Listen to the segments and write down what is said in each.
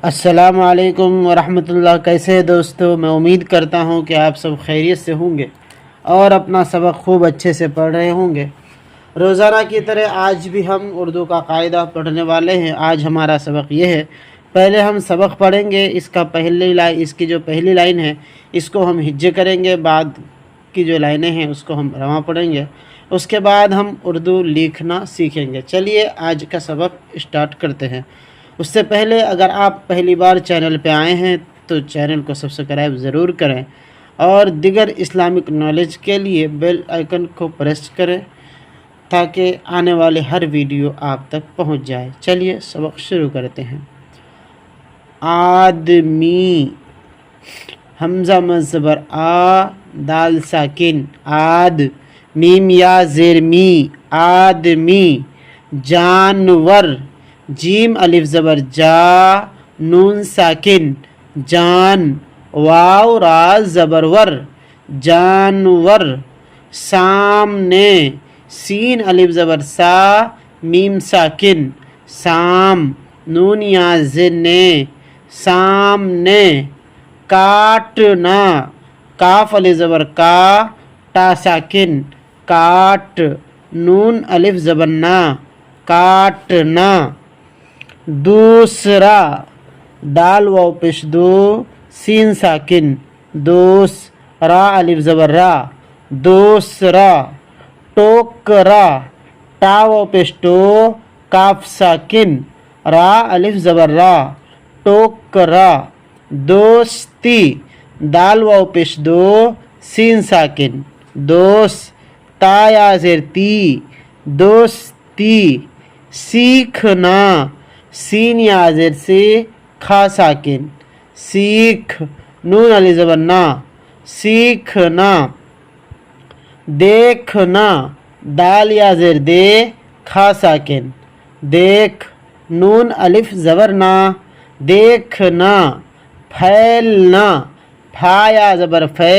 السلام علیکم ورحمۃ اللہ۔ کیسے ہیں دوستو؟ میں امید کرتا ہوں کہ آپ سب خیریت سے ہوں گے اور اپنا سبق خوب اچھے سے پڑھ رہے ہوں گے۔ روزانہ کی طرح آج بھی ہم اردو کا قاعدہ پڑھنے والے ہیں۔ آج ہمارا سبق یہ ہے، پہلے ہم سبق پڑھیں گے، اس کی جو پہلی لائن ہے اس کو ہم ہجے کریں گے، بعد کی جو لائنیں ہیں اس کو ہم رواں پڑھیں گے، اس کے بعد ہم اردو لکھنا سیکھیں گے۔ چلیے آج کا سبق اسٹارٹ کرتے ہیں۔ اس سے پہلے اگر آپ پہلی بار چینل پہ آئے ہیں تو چینل کو سبسکرائب ضرور کریں اور دیگر اسلامک نالج کے لیے بیل آئیکن کو پریس کریں تاکہ آنے والے ہر ویڈیو آپ تک پہنچ جائے۔ چلیے سبق شروع کرتے ہیں۔ آدمی، حمزہ مزبر آ، دال ساکن آد، میم یا زیر می، آدمی۔ جانور، جیم الف زبر جا، نون ساکن جان، واو را زبر ور، جانور۔ سامنے، سین الف زبر سا، میم ساکن سام، نون یا زنے، سامنے۔ کاٹنا، کاف الف زبر کا، تا ساکن کاٹ، نون الف زبر نا، کاٹنا۔ دوسرا، دال واو پیش دو، سین ساکن دوس، را الف زبر را، دوسرا۔ ٹوکرا، تا واو پیش ٹو، کاف ساکن، را الف زبر را، ٹوکرا۔ دوستی، دال واو پیش دو، سین ساکن دوس، تا یا زیر تی، دوستی۔ سیکھنا، سین یا زیر سے، کھا ساکن سیکھ، نون علی زبر نا، سیکھنا۔ دیکھنا، دال یا زیر دے، کھا ساکن دیکھ، نون الف زبر نا، دیکھنا۔ پھیلنا، پھا یا زبر فے،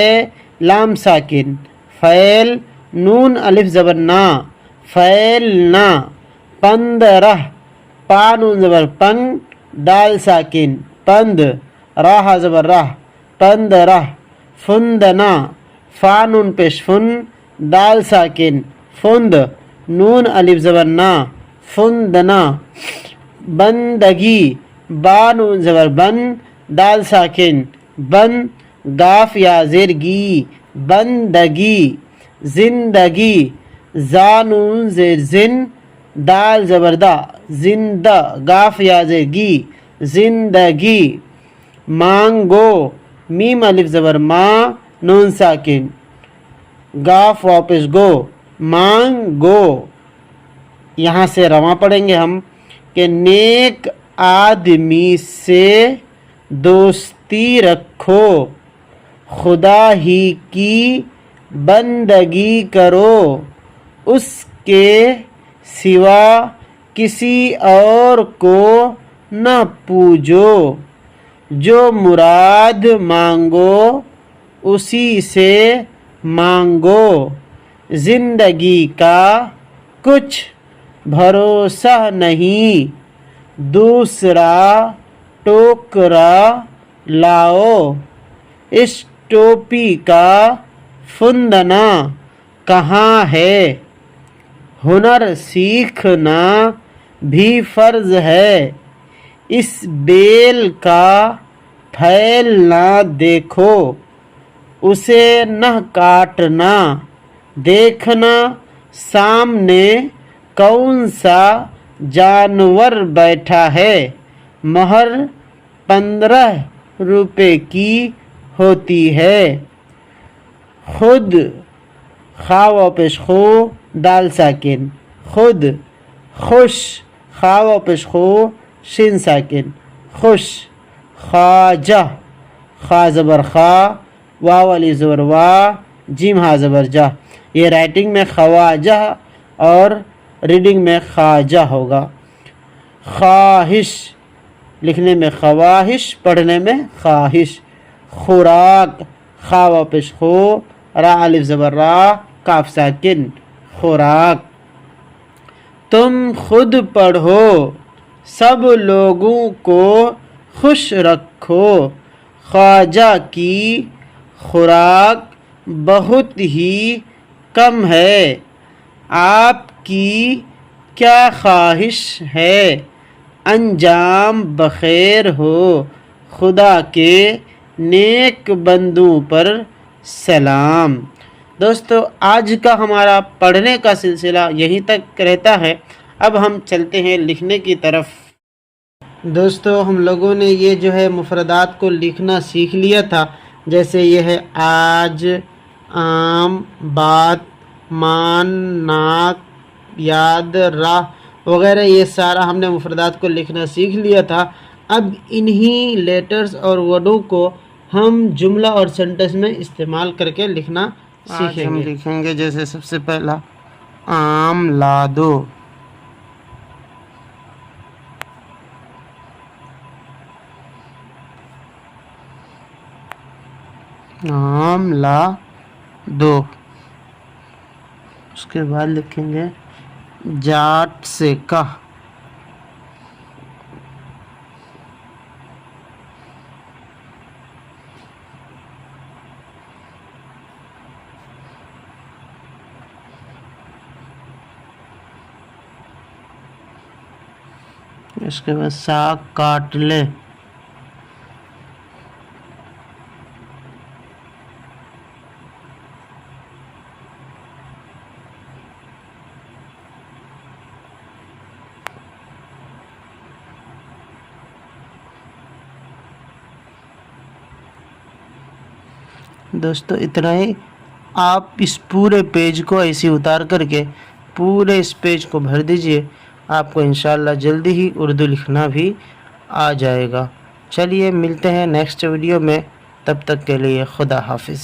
لام ساکن فیل، نون الف زبر نا، فیلنا۔ 15، پا نون زبر پن، دال ساکن پند، راہ زبر راہ، 15۔ فندنا، فا نون پیش فن، دال ساکن فند، نون الف زبر نا، فندنا۔ بندگی، با نون زبر بن، دال ساکن بن، گاف یا زیر گی، بندگی۔ زندگی، زا نون زیر زن، دال زبر دا، زندہ، گاف یا زیر گی، زندگی۔ مانگو، میم الف زبر ما، نون ساکن گاف واپس گو، مانگو۔ یہاں سے رواں پڑھیں گے ہم کہ نیک آدمی سے دوستی رکھو، خدا ہی کی بندگی کرو، اس کے سوا کسی اور کو نہ پوجو، جو مراد مانگو اسی سے مانگو، زندگی کا کچھ بھروسہ نہیں، دوسرا ٹوکرا لاؤ، اس ٹوپی کا فندنا کہاں ہے، ہنر سیکھنا بھی فرض ہے، اس بیل کا پھیلنا دیکھو، اسے نہ کاٹنا، دیکھنا سامنے کون سا جانور بیٹھا ہے، مہر 15 روپے کی ہوتی ہے۔ خود، خا واو پیش خو، دال ساکن خود، خوش، خا واو پیش خو، شین ساکن خوش۔ خواجہ، خا زبر خا، واو علی زبر وا، جیم ہا زبر جا۔ یہ رائٹنگ میں خواجہ اور ریڈنگ میں خواجہ ہوگا۔ خواہش، لکھنے میں خواہش، پڑھنے میں خواہش۔ خوراک، خا واو پیش خو، را الف زبر را، کاف ساکن خوراک۔ تم خود پڑھو، سب لوگوں کو خوش رکھو، خواجہ کی خوراک بہت ہی کم ہے، آپ کی کیا خواہش ہے، انجام بخیر ہو، خدا کے نیک بندوں پر سلام۔ دوستو آج کا ہمارا پڑھنے کا سلسلہ یہیں تک رہتا ہے، اب ہم چلتے ہیں لکھنے کی طرف۔ دوستو ہم لوگوں نے یہ جو ہے مفردات کو لکھنا سیکھ لیا تھا، جیسے یہ ہے آج، عام، بات، مان، ناک، یاد، راہ وغیرہ، یہ سارا ہم نے مفردات کو لکھنا سیکھ لیا تھا۔ اب انہی لیٹرز اور ورڈوں کو ہم جملہ اور سینٹنس میں استعمال کر کے لکھنا سیکھیں گے۔ ہم لکھیں گے جیسے سب سے پہلا آم لا دو، آم لا دو۔ اس کے بعد لکھیں گے جاٹ سے کا، اس کے بعد ساگ کاٹ لے، دوستو اتنا ہی۔ آپ اس پورے پیج کو ایسے اتار کر کے پورے اس پیج کو بھر دیجئے، آپ کو انشاءاللہ جلدی ہی اردو لکھنا بھی آ جائے گا۔ چلیے ملتے ہیں نیکسٹ ویڈیو میں، تب تک کے لیے خدا حافظ۔